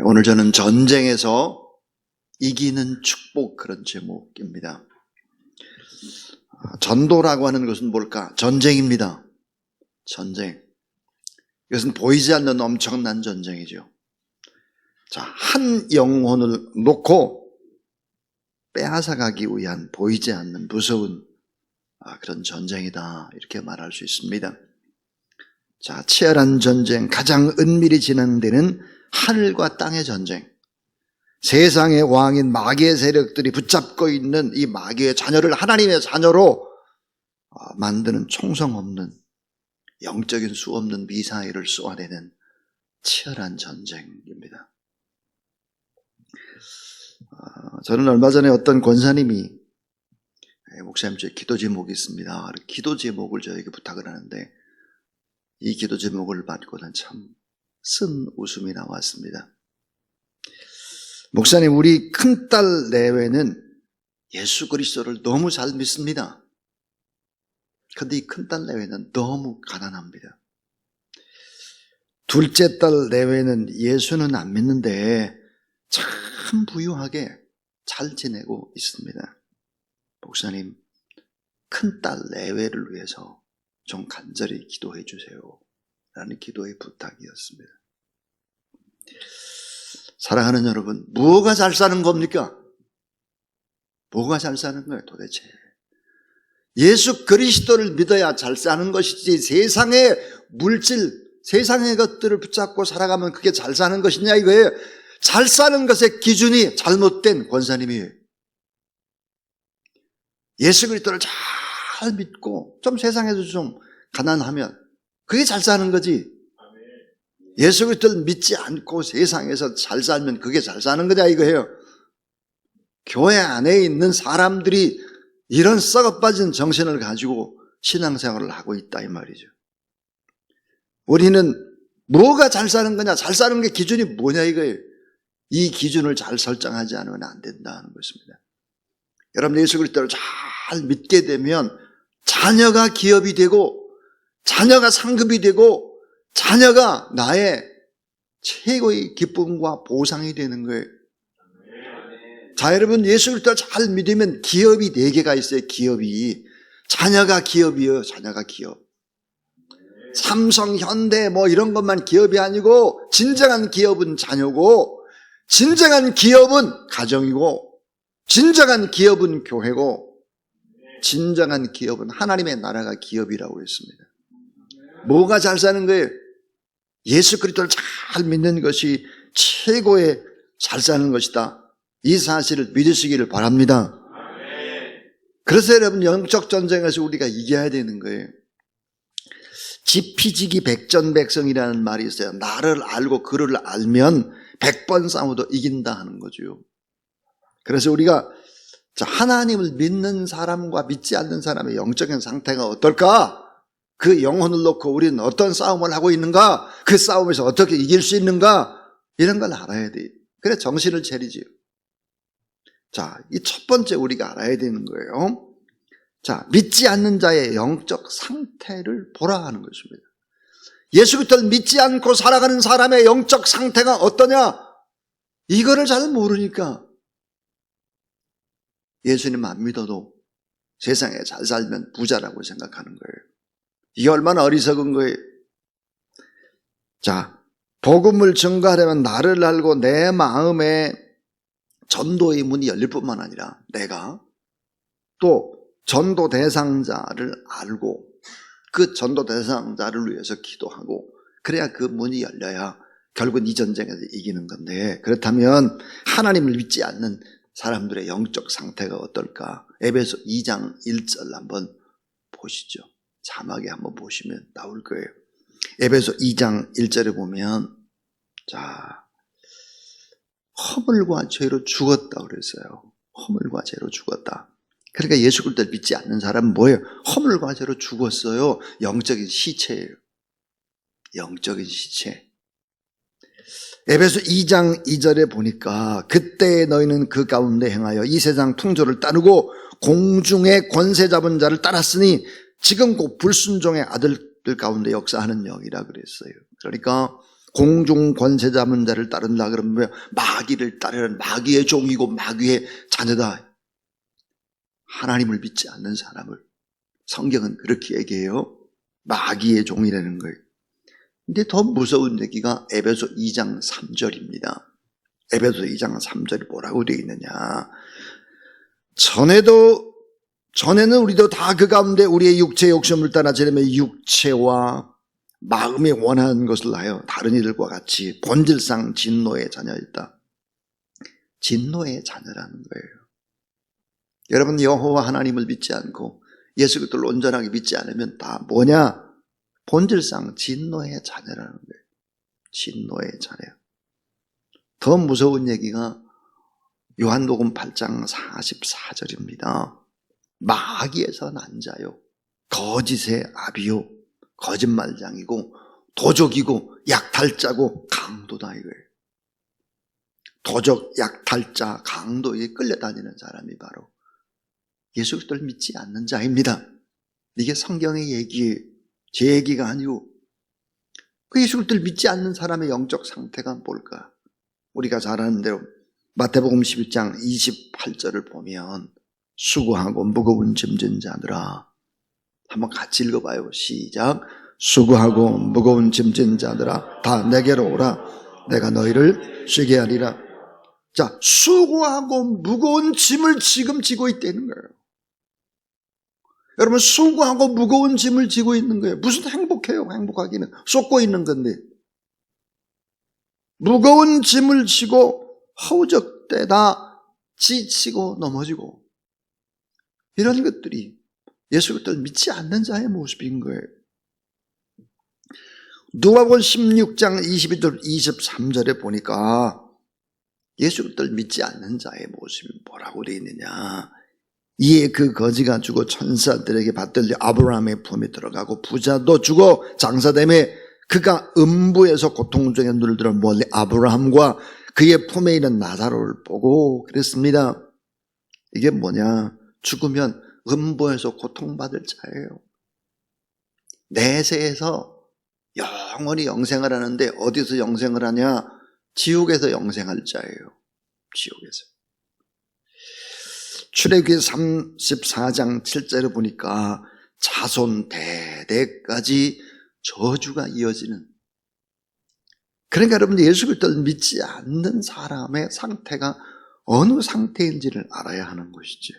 오늘 저는 전쟁에서 이기는 축복, 그런 제목입니다. 전도라고 하는 것은 뭘까? 전쟁입니다. 전쟁. 이것은 보이지 않는 엄청난 전쟁이죠. 자, 한 영혼을 놓고 빼앗아가기 위한 보이지 않는 무서운 그런 전쟁이다, 이렇게 말할 수 있습니다. 자, 치열한 전쟁, 가장 은밀히 진행되는 하늘과 땅의 전쟁. 세상의 왕인 마귀의 세력들이 붙잡고 있는 이 마귀의 자녀를 하나님의 자녀로 만드는 총성 없는, 영적인 수 없는 미사일을 쏘아내는 치열한 전쟁입니다. 저는 얼마 전에 어떤 권사님이 목사님, 제 기도 제목이 있습니다. 기도 제목을 저에게 부탁을 하는데 이 기도 제목을 받고는 참 쓴 웃음이 나왔습니다. 목사님, 우리 큰딸 내외는 예수 그리스도를 너무 잘 믿습니다. 그런데 이 큰딸 내외는 너무 가난합니다. 둘째 딸 내외는 예수는 안 믿는데 참 부유하게 잘 지내고 있습니다. 목사님, 큰딸 내외를 위해서 좀 간절히 기도해 주세요, 라는 기도의 부탁이었습니다. 사랑하는 여러분, 뭐가 잘 사는 겁니까? 뭐가 잘 사는 거예요 도대체? 예수 그리스도를 믿어야 잘 사는 것이지, 세상의 물질, 세상의 것들을 붙잡고 살아가면 그게 잘 사는 것이냐 이거예요. 잘 사는 것의 기준이 잘못된 권사님이에요. 예수 그리스도를 잘 믿고 좀 세상에서 좀 가난하면 그게 잘 사는 거지, 예수 그리스도를 믿지 않고 세상에서 잘 살면 그게 잘 사는 거냐 이거예요. 교회 안에 있는 사람들이 이런 썩어빠진 정신을 가지고 신앙생활을 하고 있다 이 말이죠. 우리는 뭐가 잘 사는 거냐, 잘 사는 게 기준이 뭐냐 이거예요. 이 기준을 잘 설정하지 않으면 안 된다는 것입니다. 여러분, 예수 그리스도를 잘 믿게 되면 자녀가 기업이 되고, 자녀가 상급이 되고, 자녀가 나의 최고의 기쁨과 보상이 되는 거예요. 자, 여러분, 예수 그리스도를 잘 믿으면 기업이 4개가 있어요. 기업이. 자녀가 기업이에요. 자녀가 기업. 삼성, 현대 뭐 이런 것만 기업이 아니고, 진정한 기업은 자녀고, 진정한 기업은 가정이고, 진정한 기업은 교회고, 진정한 기업은 하나님의 나라가 기업이라고 했습니다. 뭐가 잘 사는 거예요? 예수 그리스도를 잘 믿는 것이 최고의 잘 사는 것이다, 이 사실을 믿으시기를 바랍니다. 그래서 여러분, 영적 전쟁에서 우리가 이겨야 되는 거예요. 지피지기 백전백승이라는 말이 있어요. 나를 알고 그를 알면 100번 싸워도 이긴다 하는 거죠. 그래서 우리가 하나님을 믿는 사람과 믿지 않는 사람의 영적인 상태가 어떨까? 그 영혼을 놓고 우리는 어떤 싸움을 하고 있는가? 그 싸움에서 어떻게 이길 수 있는가? 이런 걸 알아야 돼요. 그래 정신을 차리지요. 자, 이 첫 번째 우리가 알아야 되는 거예요. 자, 믿지 않는 자의 영적 상태를 보라 하는 것입니다. 예수 그리스도를 믿지 않고 살아가는 사람의 영적 상태가 어떠냐? 이거를 잘 모르니까 예수님 안 믿어도 세상에 잘 살면 부자라고 생각하는 거예요. 이게 얼마나 어리석은 거예요. 자, 복음을 증거하려면 나를 알고 내 마음에 전도의 문이 열릴 뿐만 아니라 내가 또 전도 대상자를 알고 그 전도 대상자를 위해서 기도하고, 그래야 그 문이 열려야 결국은 이 전쟁에서 이기는 건데, 그렇다면 하나님을 믿지 않는 사람들의 영적 상태가 어떨까? 에베소 2장 1절 한번 보시죠. 자막에 한번 보시면 나올 거예요. 에베소 2장 1절에 보면, 자, 허물과 죄로 죽었다 그랬어요. 허물과 죄로 죽었다. 그러니까 예수 그리스도를 믿지 않는 사람은 뭐예요? 허물과 죄로 죽었어요. 영적인 시체예요. 영적인 시체. 에베소 2장 2절에 보니까, 그때 너희는 그 가운데 행하여 이 세상 풍조를 따르고 공중의 권세 잡은 자를 따랐으니 지금 곧 불순종의 아들들 가운데 역사하는 영이라 그랬어요. 그러니까 공중 권세 잡은 자를 따른다 그러면 마귀를 따르는 마귀의 종이고 마귀의 자녀다. 하나님을 믿지 않는 사람을 성경은 그렇게 얘기해요. 마귀의 종이라는 거예요. 근데 더 무서운 얘기가 에베소 2장 3절입니다. 에베소 2장 3절이 뭐라고 되어 있느냐. 전에는 우리도 다 그 가운데 우리의 육체의 욕심을 따라 지내며 육체와 마음이 원하는 것을 하여 다른 이들과 같이 본질상 진노의 자녀였다. 진노의 자녀라는 거예요. 여러분, 여호와 하나님을 믿지 않고 예수 그리스도를 온전하게 믿지 않으면 다 뭐냐? 본질상 진노의 자녀라는 거예요. 진노의 자녀. 더 무서운 얘기가 요한복음 8장 44절입니다. 마귀에서 난 자요, 거짓의 아비요, 거짓말장이고 도적이고 약탈자고 강도다 이거예요. 도적, 약탈자, 강도에 끌려다니는 사람이 바로 예수 그리스도를 믿지 않는 자입니다. 이게 성경의 얘기예요. 제 얘기가 아니고. 그 예수 그리스도를 믿지 않는 사람의 영적 상태가 뭘까? 우리가 잘 아는 대로 마태복음 11장 28절을 보면 수고하고 무거운 짐진 자들아, 한번 같이 읽어봐요. 시작. 수고하고 무거운 짐진 자들아 다 내게로 오라. 내가 너희를 쉬게 하리라. 자, 수고하고 무거운 짐을 지금 지고 있다는 거예요. 여러분, 수고하고 무거운 짐을 지고 있는 거예요. 무슨 행복해요? 행복하기는 쏟고 있는 건데. 무거운 짐을 지고 허우적대다 지치고 넘어지고, 이런 것들이 예수 그리스도를 믿지 않는 자의 모습인 거예요. 누가복음 16장 22절 23절에 보니까 예수 그리스도를 믿지 않는 자의 모습이 뭐라고 되어 있느냐. 이에 그 거지가 죽어 천사들에게 받들려 아브라함의 품에 들어가고 부자도 죽어 장사됨에 그가 음부에서 고통 중에 눈을 들어 멀리 아브라함과 그의 품에 있는 나사로를 보고 그랬습니다. 이게 뭐냐? 죽으면 음부에서 고통받을 자예요. 내세에서 영원히 영생을 하는데 어디서 영생을 하냐? 지옥에서 영생할 자예요. 지옥에서. 출애굽기 34장 7절을 보니까 자손 대대까지 저주가 이어지는, 그러니까 여러분, 예수 그리스도를 믿지 않는 사람의 상태가 어느 상태인지를 알아야 하는 것이죠.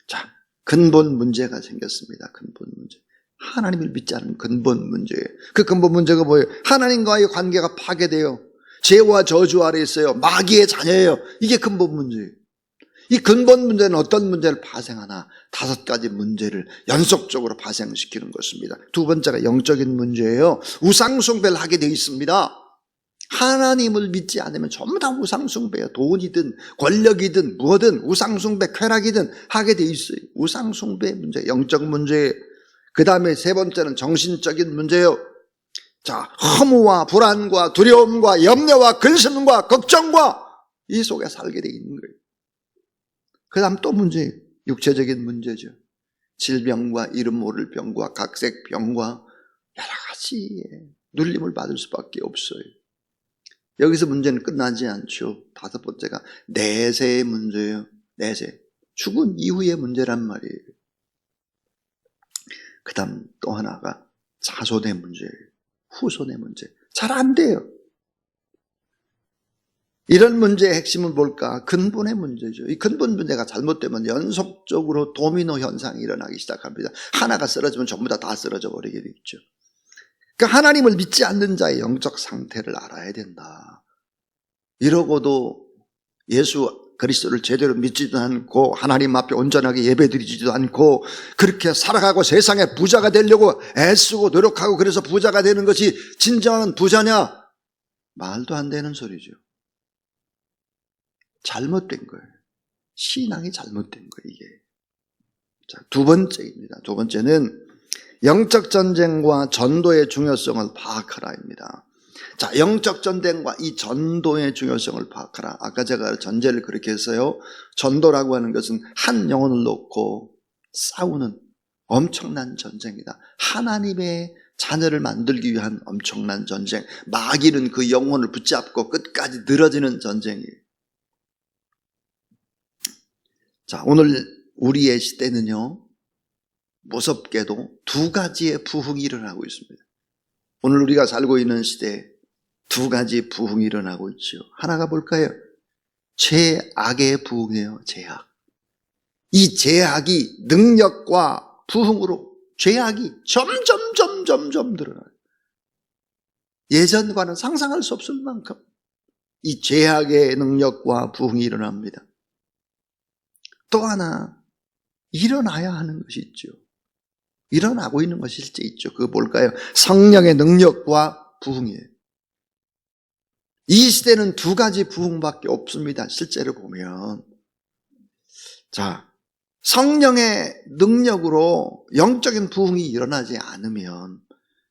자, 근본 문제가 생겼습니다. 근본 문제. 하나님을 믿지 않는 근본 문제예요. 그 근본 문제가 뭐예요? 하나님과의 관계가 파괴돼요. 죄와 저주 아래 있어요. 마귀의 자녀예요. 이게 근본 문제예요. 이 근본 문제는 어떤 문제를 파생하나? 5가지 문제를 연속적으로 파생시키는 것입니다. 두 번째가 영적인 문제예요. 우상숭배를 하게 되어 있습니다. 하나님을 믿지 않으면 전부 다 우상숭배예요. 돈이든 권력이든 뭐든 우상숭배, 쾌락이든 하게 되어 있어요. 우상숭배 문제, 영적 문제. 그 다음에 세 번째는 정신적인 문제예요. 자, 허무와 불안과 두려움과 염려와 근심과 걱정과 이 속에 살게 되어 있는 거예요. 그 다음 또 문제, 육체적인 문제죠. 질병과 이름 모를 병과 각색 병과 여러 가지 눌림을 받을 수밖에 없어요. 여기서 문제는 끝나지 않죠. 5번째가 내세의 문제예요. 내세. 죽은 이후의 문제란 말이에요. 그 다음 또 하나가 자손의 문제예요. 후손의 문제. 잘 안 돼요. 이런 문제의 핵심은 뭘까? 근본의 문제죠. 이 근본 문제가 잘못되면 연속적으로 도미노 현상이 일어나기 시작합니다. 하나가 쓰러지면 전부 다 쓰러져 버리게 되죠. 그러니까 하나님을 믿지 않는 자의 영적 상태를 알아야 된다. 이러고도 예수 그리스도를 제대로 믿지도 않고 하나님 앞에 온전하게 예배드리지도 않고 그렇게 살아가고 세상에 부자가 되려고 애쓰고 노력하고 그래서 부자가 되는 것이 진정한 부자냐? 말도 안 되는 소리죠. 잘못된 거예요. 신앙이 잘못된 거예요, 이게. 자, 두 번째입니다. 두 번째는 영적 전쟁과 전도의 중요성을 파악하라입니다. 자, 영적 전쟁과 이 전도의 중요성을 파악하라. 아까 제가 전제를 그렇게 했어요. 전도라고 하는 것은 한 영혼을 놓고 싸우는 엄청난 전쟁이다. 하나님의 자녀를 만들기 위한 엄청난 전쟁. 마귀는 그 영혼을 붙잡고 끝까지 늘어지는 전쟁이에요. 자, 오늘 우리의 시대는요, 무섭게도 두 가지의 부흥이 일어나고 있습니다. 오늘 우리가 살고 있는 시대에 두 가지 부흥이 일어나고 있죠. 하나가 뭘까요? 죄악의 부흥이에요. 죄악. 이 죄악이 능력과 부흥으로 죄악이 점점 늘어나요. 예전과는 상상할 수 없을 만큼 이 죄악의 능력과 부흥이 일어납니다. 또 하나 일어나야 하는 것이 있죠. 일어나고 있는 것이 실제 있죠. 그거 뭘까요? 성령의 능력과 부흥이에요. 이 시대는 두 가지 부흥밖에 없습니다. 실제로 보면. 자, 성령의 능력으로 영적인 부흥이 일어나지 않으면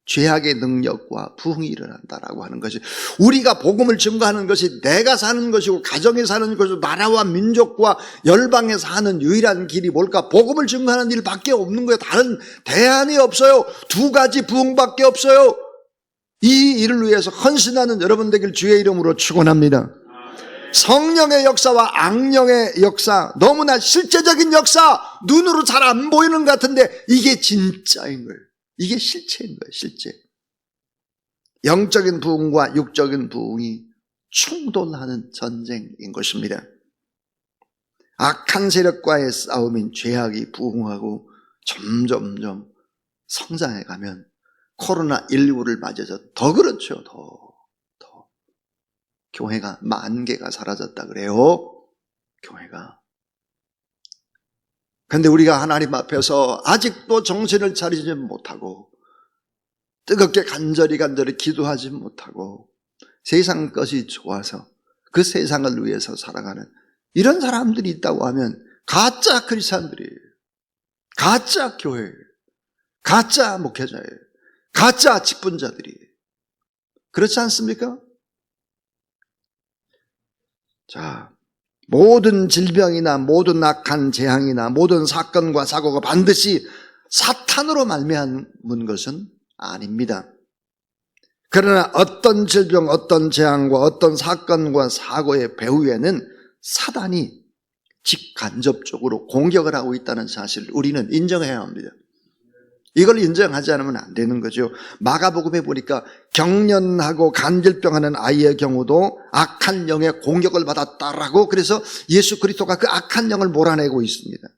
죄악의 능력과 부흥이 일어난다라고 하는 것이, 우리가 복음을 증거하는 것이 내가 사는 것이고 가정에 사는 것이고 나라와 민족과 열방에 사는 유일한 길이 뭘까? 복음을 증거하는 일밖에 없는 거예요. 다른 대안이 없어요. 두 가지 부흥밖에 없어요. 이 일을 위해서 헌신하는 여러분 되길 주의 이름으로 축원합니다. 성령의 역사와 악령의 역사, 너무나 실제적인 역사, 눈으로 잘 안 보이는 것 같은데 이게 진짜인 거예요. 이게 실체인 거예요. 실체. 영적인 부흥과 육적인 부흥이 충돌하는 전쟁인 것입니다. 악한 세력과의 싸움인 죄악이 부흥하고 점점 성장해 가면 코로나19를 맞아서 더 그렇죠. 더 교회가 10,000개가 사라졌다 그래요. 교회가. 그런데 우리가 하나님 앞에서 아직도 정신을 차리지 못하고 뜨겁게 간절히 기도하지 못하고 세상 것이 좋아서 그 세상을 위해서 살아가는 이런 사람들이 있다고 하면 가짜 크리스찬들이에요. 가짜 교회예요. 가짜 목회자예요. 가짜 직분자들이에요. 그렇지 않습니까? 자, 모든 질병이나 모든 악한 재앙이나 모든 사건과 사고가 반드시 사탄으로 말미암은 것은 아닙니다. 그러나 어떤 질병, 어떤 재앙과 어떤 사건과 사고의 배후에는 사단이 직간접적으로 공격을 하고 있다는 사실을 우리는 인정해야 합니다. 이걸 인정하지 않으면 안 되는 거죠. 마가복음에 보니까 경련하고 간질병하는 아이의 경우도 악한 영의 공격을 받았다라고, 그래서 예수 그리스도가 그 악한 영을 몰아내고 있습니다.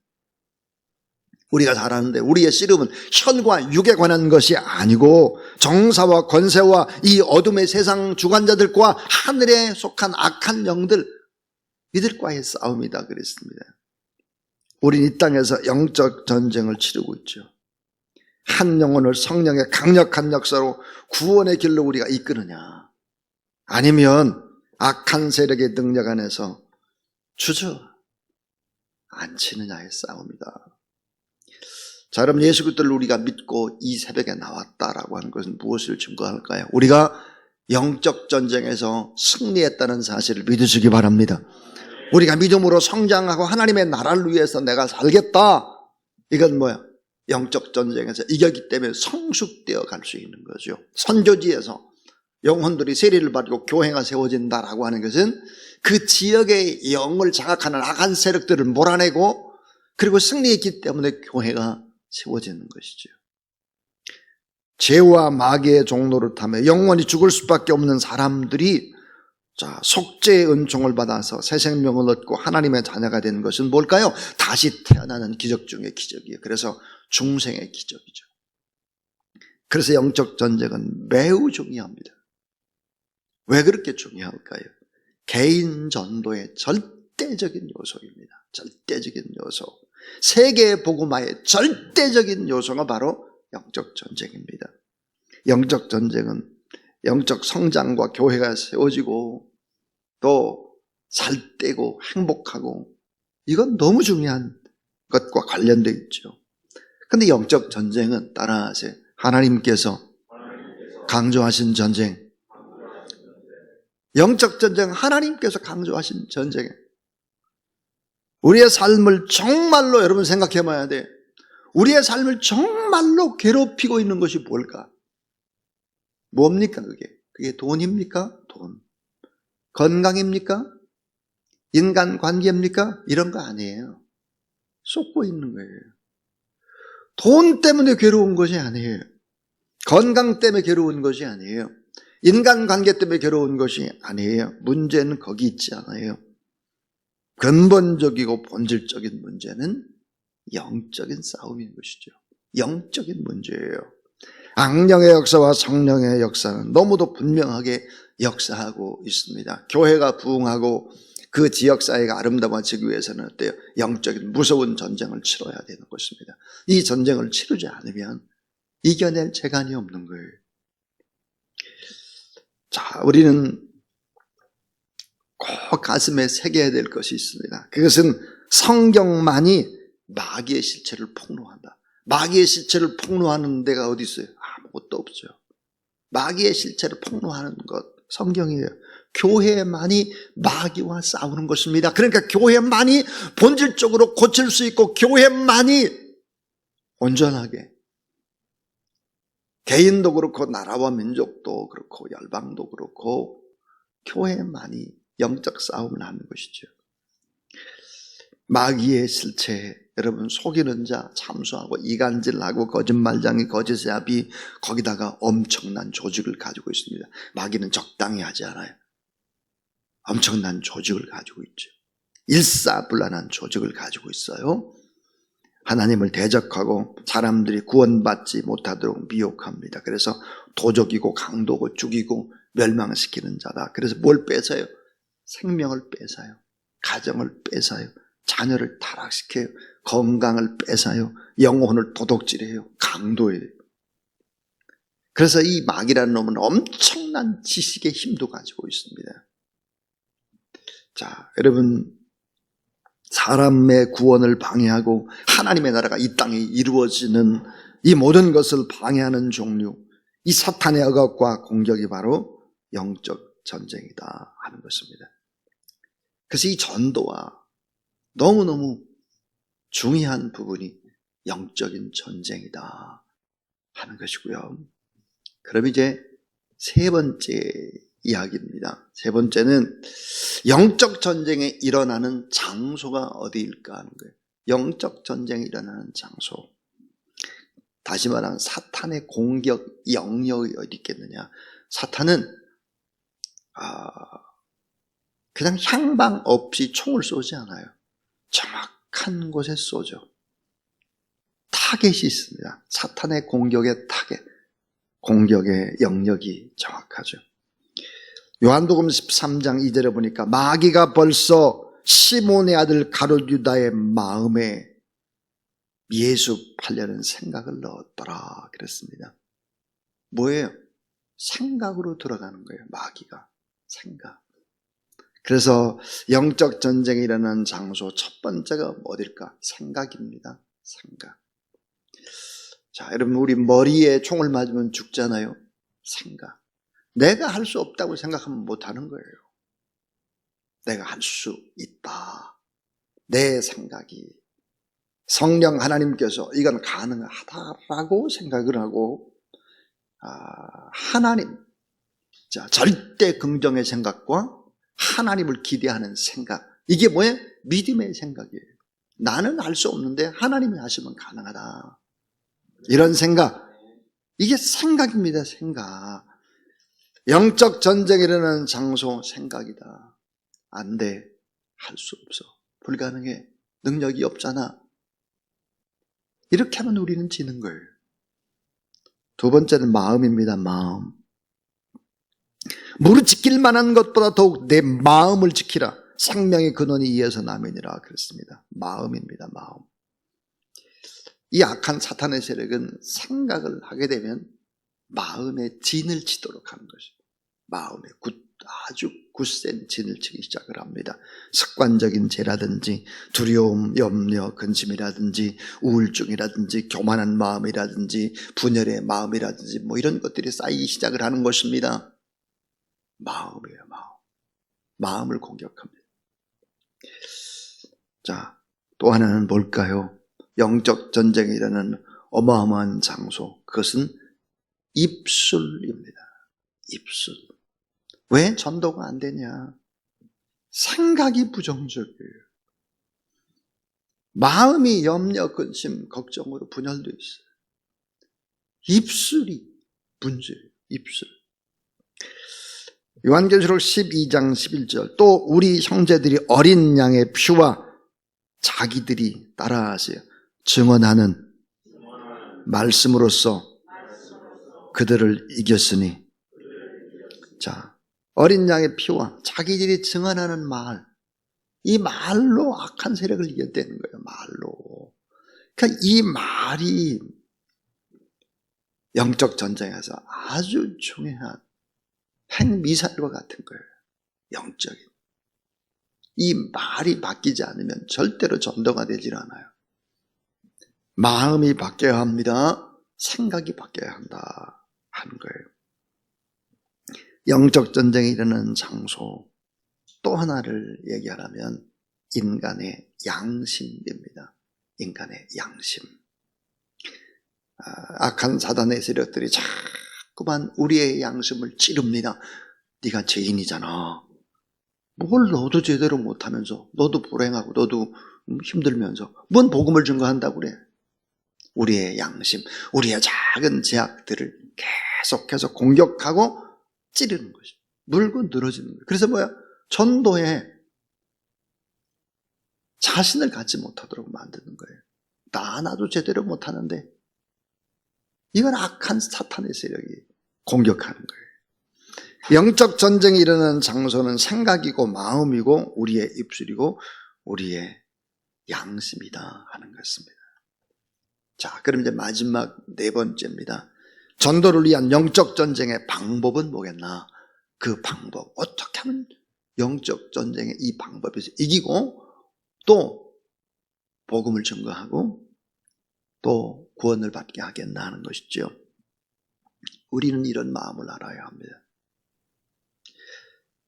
우리가 잘 아는데 우리의 씨름은 혈과 육에 관한 것이 아니고 정사와 권세와 이 어둠의 세상 주관자들과 하늘에 속한 악한 영들, 이들과의 싸움이다 그랬습니다. 우린 이 땅에서 영적 전쟁을 치르고 있죠. 한 영혼을 성령의 강력한 역사로 구원의 길로 우리가 이끄느냐, 아니면 악한 세력의 능력 안에서 주저앉히느냐의 싸움이다. 자, 여러분, 예수 그리스도를 우리가 믿고 이 새벽에 나왔다라고 하는 것은 무엇을 증거할까요? 우리가 영적 전쟁에서 승리했다는 사실을 믿으시기 바랍니다. 우리가 믿음으로 성장하고 하나님의 나라를 위해서 내가 살겠다, 이건 뭐야? 영적 전쟁에서 이겼기 때문에 성숙되어 갈 수 있는 거죠. 선교지에서 영혼들이 세례를 받고 교회가 세워진다라고 하는 것은 그 지역의 영을 장악하는 악한 세력들을 몰아내고 그리고 승리했기 때문에 교회가 세워지는 것이죠. 죄와 마귀의 종로를 타며 영원히 죽을 수밖에 없는 사람들이 속죄의 은총을 받아서 새 생명을 얻고 하나님의 자녀가 되는 것은 뭘까요? 다시 태어나는 기적 중의 기적이에요. 그래서 중생의 기적이죠. 그래서 영적 전쟁은 매우 중요합니다. 왜 그렇게 중요할까요? 개인 전도의 절대적인 요소입니다. 절대적인 요소. 세계 복음화의 절대적인 요소가 바로 영적 전쟁입니다. 영적 전쟁은 영적 성장과 교회가 세워지고 또 살되고 행복하고, 이건 너무 중요한 것과 관련되어 있죠. 그런데 영적 전쟁은 따라하세요. 하나님께서 강조하신 전쟁. 영적 전쟁, 하나님께서 강조하신 전쟁이에요. 우리의 삶을 정말로 여러분 생각해 봐야 돼. 우리의 삶을 정말로 괴롭히고 있는 것이 뭘까? 뭡니까 그게? 그게 돈입니까? 돈. 건강입니까? 인간관계입니까? 이런 거 아니에요. 쏟고 있는 거예요. 돈 때문에 괴로운 것이 아니에요. 건강 때문에 괴로운 것이 아니에요. 인간관계 때문에 괴로운 것이 아니에요. 문제는 거기 있지 않아요. 근본적이고 본질적인 문제는 영적인 싸움인 것이죠. 영적인 문제예요. 악령의 역사와 성령의 역사는 너무도 분명하게 역사하고 있습니다. 교회가 부흥하고 그 지역사회가 아름다워지기 위해서는 어때요? 영적인 무서운 전쟁을 치러야 되는 것입니다. 이 전쟁을 치르지 않으면 이겨낼 재간이 없는 거예요. 자, 우리는 꼭 가슴에 새겨야 될 것이 있습니다. 그것은 성경만이 마귀의 실체를 폭로한다. 마귀의 실체를 폭로하는 데가 어디 있어요? 아무것도 없죠. 마귀의 실체를 폭로하는 것 성경이에요. 교회만이 마귀와 싸우는 것입니다. 그러니까 교회만이 본질적으로 고칠 수 있고 교회만이 온전하게, 개인도 그렇고 나라와 민족도 그렇고 열방도 그렇고 교회만이 영적 싸움을 하는 것이죠. 마귀의 실체, 여러분 속이는 자, 참수하고 이간질하고 거짓말장이, 거짓잡이, 거기다가 엄청난 조직을 가지고 있습니다. 마귀는 적당히 하지 않아요. 엄청난 조직을 가지고 있죠. 일사불란한 조직을 가지고 있어요. 하나님을 대적하고 사람들이 구원받지 못하도록 미혹합니다. 그래서 도적이고 강도고 죽이고 멸망시키는 자다. 그래서 뭘 뺏어요? 생명을 뺏어요. 가정을 뺏어요. 자녀를 타락시켜요. 건강을 뺏어요. 영혼을 도둑질해요. 강도예요. 그래서 이 마귀라는 놈은 엄청난 지식의 힘도 가지고 있습니다. 자, 여러분, 사람의 구원을 방해하고 하나님의 나라가 이 땅에 이루어지는 이 모든 것을 방해하는 종류, 이 사탄의 억압과 공격이 바로 영적 전쟁이다 하는 것입니다. 그래서 이 전도와 너무너무 중요한 부분이 영적인 전쟁이다 하는 것이고요. 그럼 이제 세 번째 이야기입니다. 세 번째는 영적 전쟁이 일어나는 장소가 어디일까 하는 거예요. 영적 전쟁이 일어나는 장소. 다시 말하면 사탄의 공격 영역이 어디 있겠느냐. 사탄은 그냥 향방 없이 총을 쏘지 않아요. 정확한 곳에 쏘죠. 타겟이 있습니다. 사탄의 공격의 타겟, 공격의 영역이 정확하죠. 요한복음 13장 2절에 보니까 마귀가 벌써 시몬의 아들 가룟유다의 마음에 예수하려는 생각을 넣었더라 그랬습니다. 뭐예요? 생각으로 들어가는 거예요. 마귀가 생각. 그래서 영적 전쟁이 일어나는 장소 첫 번째가 어딜까? 생각입니다. 생각. 자, 여러분, 우리 머리에 총을 맞으면 죽잖아요. 생각. 내가 할 수 없다고 생각하면 못하는 거예요. 내가 할 수 있다. 내 생각이. 성령 하나님께서 이건 가능하다라고 생각을 하고, 하나님, 자, 절대 긍정의 생각과 하나님을 기대하는 생각. 이게 뭐예요? 믿음의 생각이에요. 나는 할 수 없는데 하나님이 하시면 가능하다. 이런 생각. 이게 생각입니다. 생각. 영적 전쟁이 일어나는 장소 생각이다. 안 돼. 할 수 없어. 불가능해. 능력이 없잖아. 이렇게 하면 우리는 지는 거예요. 두 번째는 마음입니다. 마음. 무릇 지킬 만한 것보다 더욱 내 마음을 지키라. 생명의 근원이 이에서 나면이라 그랬습니다. 마음입니다. 마음. 이 악한 사탄의 세력은 생각을 하게 되면 마음에 진을 치도록 하는 것입니다. 마음에 아주 굳센 진을 치기 시작을 합니다. 습관적인 죄라든지 두려움, 염려, 근심이라든지 우울증이라든지 교만한 마음이라든지 분열의 마음이라든지 뭐 이런 것들이 쌓이기 시작을 하는 것입니다. 마음이에요. 마음을 공격합니다. 자, 또 하나는 뭘까요? 영적 전쟁이 일어나는 어마어마한 장소, 그것은 입술입니다. 입술. 왜 전도가 안 되냐? 생각이 부정적이에요. 마음이 염려, 근심, 걱정으로 분열되어 있어요. 입술이 문제예요. 입술. 요한계시록 12장 11절 또 우리 형제들이 어린 양의 피와 자기들이 따라하세요. 증언하는 말씀으로써 그들을 이겼으니. 자, 어린 양의 피와 자기들이 증언하는 말, 이 말로 악한 세력을 이겼다는 거예요. 말로. 그러니까 이 말이 영적 전쟁에서 아주 중요한 핵미사일과 같은 거예요. 영적인. 이 말이 바뀌지 않으면 절대로 전도가 되질 않아요. 마음이 바뀌어야 합니다. 생각이 바뀌어야 한다 하는 거예요. 영적 전쟁이 일어나는 장소 또 하나를 얘기하라면 인간의 양심입니다. 인간의 양심. 악한 사단의 세력들이 자꾸만 우리의 양심을 찌릅니다. 네가 죄인이잖아. 뭘 너도 제대로 못하면서, 너도 불행하고 너도 힘들면서 뭔 복음을 증거한다고 그래. 우리의 양심, 우리의 작은 제약들을 계속해서 공격하고 찌르는 것이 물고 늘어지는 거예요. 그래서 뭐야? 전도에 자신을 갖지 못하도록 만드는 거예요. 나도 제대로 못하는데 이건 악한 사탄의 세력이 공격하는 거예요. 영적 전쟁이 일어나는 장소는 생각이고 마음이고 우리의 입술이고 우리의 양심이다 하는 것입니다. 자, 그럼 이제 마지막 네 번째입니다. 전도를 위한 영적 전쟁의 방법은 뭐겠나? 그 방법, 어떻게 하면 영적 전쟁의 이 방법에서 이기고 또 복음을 증거하고 또 구원을 받게 하겠나 하는 것이죠. 우리는 이런 마음을 알아야 합니다.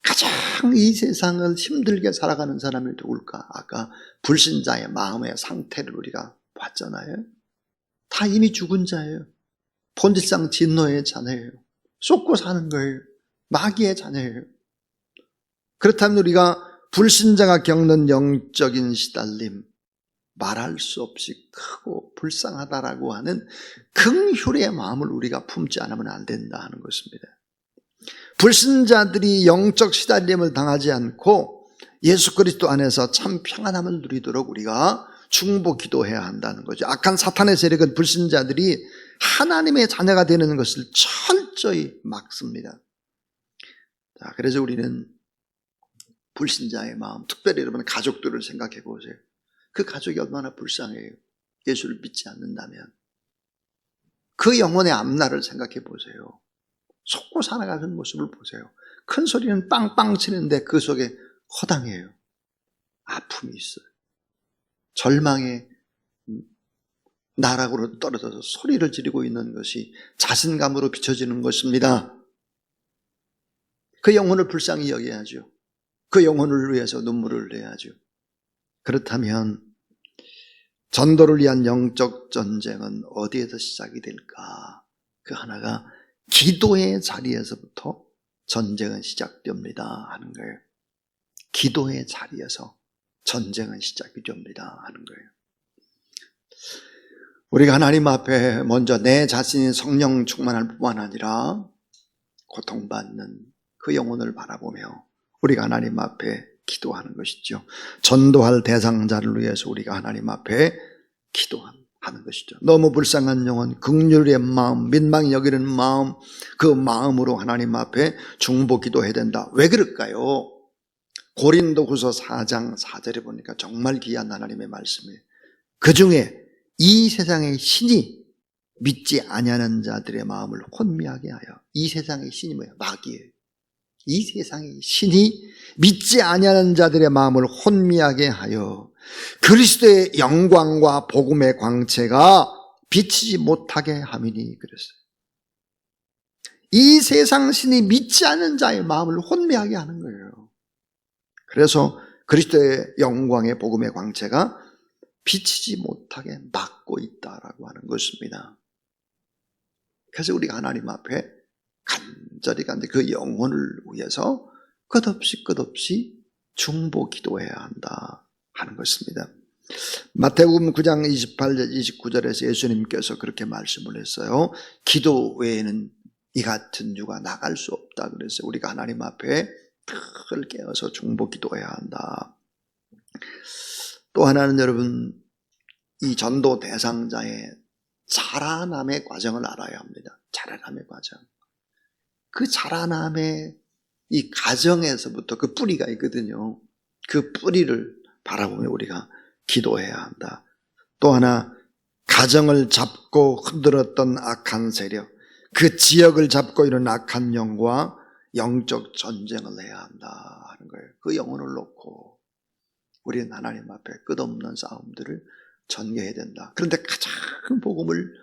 가장 이 세상을 힘들게 살아가는 사람이 누굴까? 아까 불신자의 마음의 상태를 우리가 봤잖아요. 다 이미 죽은 자예요. 본질상 진노의 자녀예요. 쏟고 사는 거예요. 마귀의 자녀예요. 그렇다면 우리가 불신자가 겪는 영적인 시달림, 말할 수 없이 크고 불쌍하다라고 하는 긍휼의 마음을 우리가 품지 않으면 안 된다 하는 것입니다. 불신자들이 영적 시달림을 당하지 않고 예수 그리스도 안에서 참 평안함을 누리도록 우리가 중보 기도해야 한다는 거죠. 악한 사탄의 세력은 불신자들이 하나님의 자녀가 되는 것을 철저히 막습니다. 자, 그래서 우리는 불신자의 마음, 특별히 여러분 가족들을 생각해 보세요. 그 가족이 얼마나 불쌍해요. 예수를 믿지 않는다면. 그 영혼의 앞날을 생각해 보세요. 속고 살아가는 모습을 보세요. 큰 소리는 빵빵 치는데 그 속에 허당해요. 아픔이 있어요. 절망의 나락으로 떨어져서 소리를 지르고 있는 것이 자신감으로 비춰지는 것입니다. 그 영혼을 불쌍히 여겨야죠. 그 영혼을 위해서 눈물을 내야죠. 그렇다면 전도를 위한 영적 전쟁은 어디에서 시작이 될까? 그 하나가 기도의 자리에서부터 전쟁은 시작됩니다 하는 거예요. 기도의 자리에서 전쟁은 시작이 됩니다 하는 거예요. 우리가 하나님 앞에 먼저 내 자신이 성령 충만할 뿐만 아니라 고통받는 그 영혼을 바라보며 우리가 하나님 앞에 기도하는 것이죠. 전도할 대상자를 위해서 우리가 하나님 앞에 기도하는 것이죠. 너무 불쌍한 영혼, 긍휼의 마음, 민망히 여기는 마음, 그 마음으로 하나님 앞에 중보 기도해야 된다. 왜 그럴까요? 고린도후서 4장 4절에 보니까 정말 귀한 하나님의 말씀이에요. 그 중에 이 세상의 신이 믿지 아니하는 자들의 마음을 혼미하게 하여. 이 세상의 신이 뭐예요? 마귀예요. 이 세상의 신이 믿지 아니하는 자들의 마음을 혼미하게 하여 그리스도의 영광과 복음의 광채가 비치지 못하게 함이니 그랬어요. 이 세상 신이 믿지 않는 자의 마음을 혼미하게 하는 거예요. 그래서 그리스도의 영광의 복음의 광채가 비치지 못하게 막고 있다라고 하는 것입니다. 그래서 우리가 하나님 앞에 간절히 그 영혼을 위해서 끝없이 중보 기도해야 한다 하는 것입니다. 마태복음 9장 28절 29절에서 예수님께서 그렇게 말씀을 했어요. 기도 외에는 이 같은 유가 나갈 수 없다 그랬어요. 우리가 하나님 앞에 늘 깨어서 중보 기도해야 한다. 또 하나는 여러분, 이 전도 대상자의 자라남의 과정을 알아야 합니다. 자라남의 과정. 그 자라남의 이 가정에서부터 그 뿌리가 있거든요. 그 뿌리를 바라보며 우리가 기도해야 한다. 또 하나, 가정을 잡고 흔들었던 악한 세력, 그 지역을 잡고 있는 악한 영과 영적 전쟁을 해야 한다 하는 거예요. 그 영혼을 놓고 우리는 하나님 앞에 끝없는 싸움들을 전개해야 된다. 그런데 가장 복음을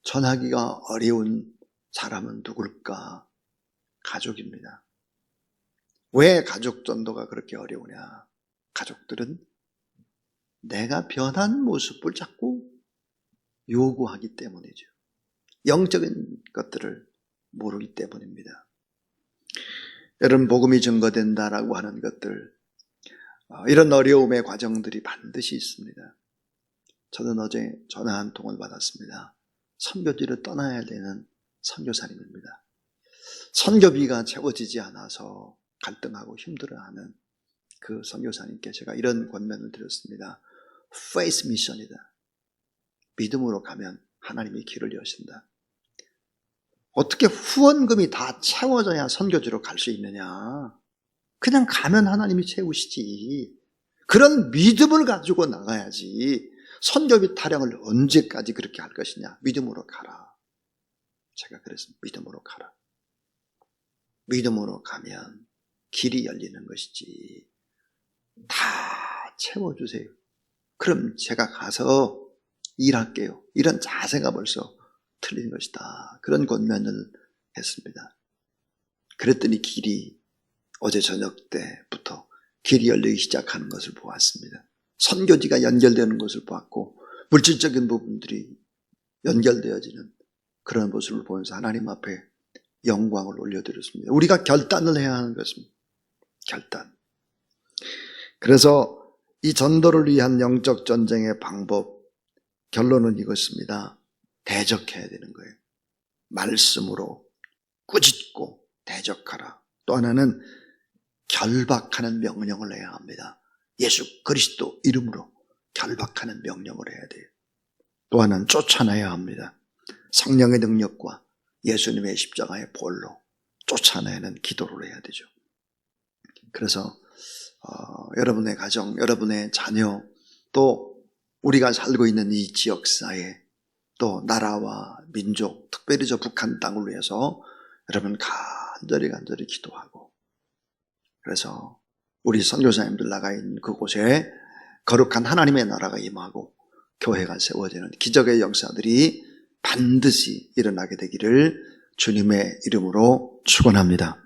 전하기가 어려운 사람은 누굴까? 가족입니다. 왜 가족 전도가 그렇게 어려우냐? 가족들은 내가 변한 모습을 자꾸 요구하기 때문이죠. 영적인 것들을 모르기 때문입니다. 여러분, 복음이 증거된다라고 하는 것들, 이런 어려움의 과정들이 반드시 있습니다. 저는 어제 전화 한 통을 받았습니다. 선교지를 떠나야 되는 선교사님입니다. 선교비가 채워지지 않아서 갈등하고 힘들어하는 그 선교사님께 제가 이런 권면을 드렸습니다. Faith 미션이다. 믿음으로 가면 하나님이 길을 여신다. 어떻게 후원금이 다 채워져야 선교지로 갈 수 있느냐? 그냥 가면 하나님이 채우시지. 그런 믿음을 가지고 나가야지. 선교비 타령을 언제까지 그렇게 할 것이냐? 믿음으로 가라. 제가 그랬습니다. 믿음으로 가라. 믿음으로 가면 길이 열리는 것이지. 다 채워주세요. 그럼 제가 가서 일할게요. 이런 자세가 벌써 틀린 것이다. 그런 권면을 했습니다. 그랬더니 길이 어제 저녁 때부터 길이 열리기 시작하는 것을 보았습니다. 선교지가 연결되는 것을 보았고 물질적인 부분들이 연결되어지는 그런 모습을 보면서 하나님 앞에 영광을 올려드렸습니다. 우리가 결단을 해야 하는 것입니다. 결단. 그래서 이 전도를 위한 영적 전쟁의 방법, 결론은 이것입니다. 대적해야 되는 거예요. 말씀으로 꾸짖고 대적하라. 또 하나는 결박하는 명령을 해야 합니다. 예수 그리스도 이름으로 결박하는 명령을 해야 돼요. 또 하나는 쫓아내야 합니다. 성령의 능력과 예수님의 십자가의 보혈로 쫓아내는 기도를 해야 되죠. 그래서 여러분의 가정, 여러분의 자녀, 또 우리가 살고 있는 이 지역사회, 또 나라와 민족, 특별히 저 북한 땅을 위해서 여러분 간절히 기도하고, 그래서 우리 선교사님들 나가 있는 그곳에 거룩한 하나님의 나라가 임하고 교회가 세워지는 기적의 역사들이 반드시 일어나게 되기를 주님의 이름으로 축원합니다.